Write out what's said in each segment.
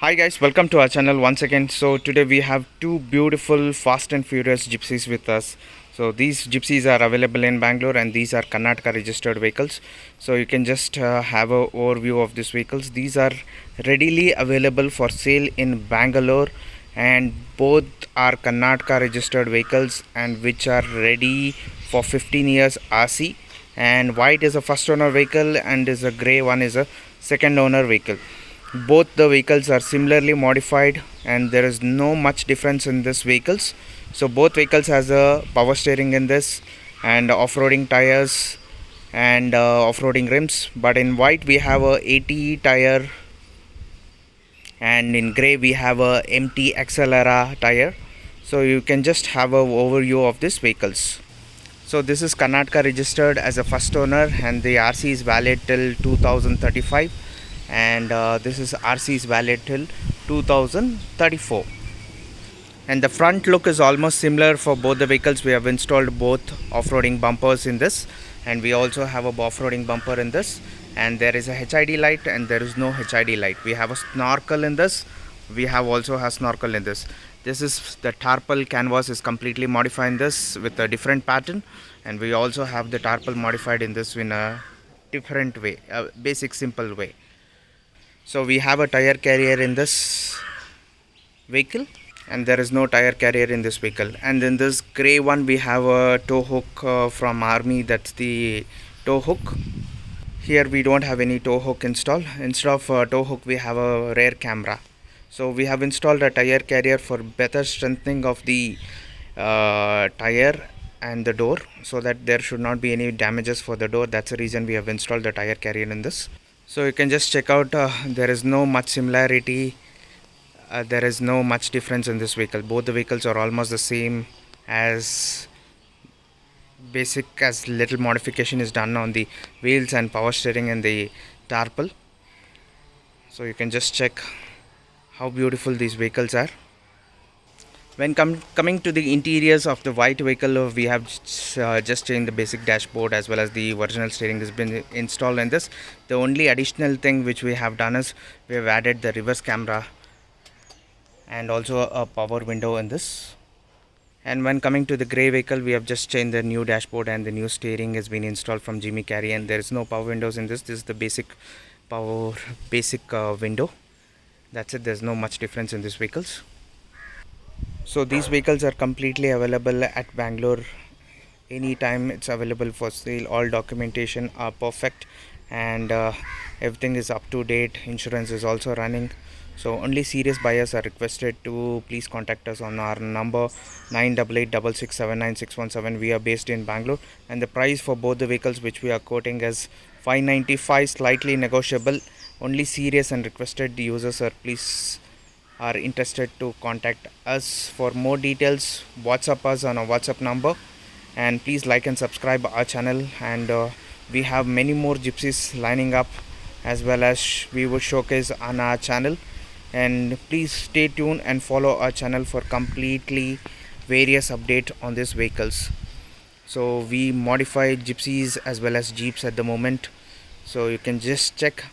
Hi guys, welcome to our channel once again. So today we have two beautiful Fast and Furious gypsies with us. So these gypsies are available in Bangalore and these are Karnataka registered vehicles. So you can just have a overview of these vehicles. These are readily available for sale in Bangalore and both are Karnataka registered vehicles and which are ready for 15 years RC, and white is a first owner vehicle and is a grey one is a second owner vehicle. Both the vehicles are similarly modified and there is no much difference in this vehicles. So both vehicles has a power steering in this and off-roading tires and off-roading rims, but in white we have a 80 tire and in grey we have a MT Accelera tire. So you can just have a overview of these vehicles. So this is Karnataka registered as a first owner and the RC is valid till 2035, and this is RC is valid till 2034, and the front look is almost similar for both the vehicles. We have installed both off-roading bumpers in this, and we also have a off-roading bumper in this, and there is a HID light and there is no HID light. We have a snorkel in this, we have also a snorkel in this. This is the tarpaul canvas is completely modified in this with a different pattern, and we also have the tarpaul modified in this in a different way, a basic simple way. So we have a tire carrier in this vehicle and there is no tire carrier in this vehicle. And in this grey one we have a tow hook from Army, that's the tow hook. Here we don't have any tow hook installed. Instead of tow hook we have a rear camera. So we have installed a tire carrier for better strengthening of the tire and the door, so that there should not be any damages for the door. That's the reason we have installed the tire carrier in this. So you can just check out, there is no much similarity, there is no much difference in this vehicle. Both the vehicles are almost the same, as basic as little modification is done on the wheels and power steering and the tarpaul. So you can just check how beautiful these vehicles are. When coming to the interiors of the white vehicle, we have just changed the basic dashboard as well as the original steering has been installed in this. The only additional thing which we have done is we have added the reverse camera and also a power window in this. And when coming to the grey vehicle, we have just changed the new dashboard and the new steering has been installed from Jimmy Carey, and there is no power windows in this. This is the basic window. That's it. There's no much difference in these vehicles. So these vehicles are completely available at Bangalore anytime. It's available for sale. All documentation are perfect and everything is up to date. Insurance is also running. So only serious buyers are requested to please contact us on our number 9886679617. We are based in Bangalore, and the price for both the vehicles which we are quoting is 595, slightly negotiable. Only serious and requested users are interested to contact us. For more details, WhatsApp us on our WhatsApp number, and please like and subscribe our channel. And we have many more gypsies lining up, as well as we will showcase on our channel. And please stay tuned and follow our channel for completely various update on these vehicles. So we modify gypsies as well as jeeps at the moment, so you can just check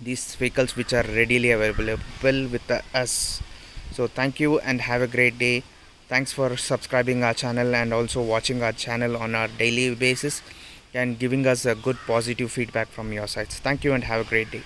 these vehicles which are readily available with us. So thank you and have a great day. Thanks for subscribing our channel and also watching our channel on a daily basis and giving us a good positive feedback from your sides. Thank you and have a great day.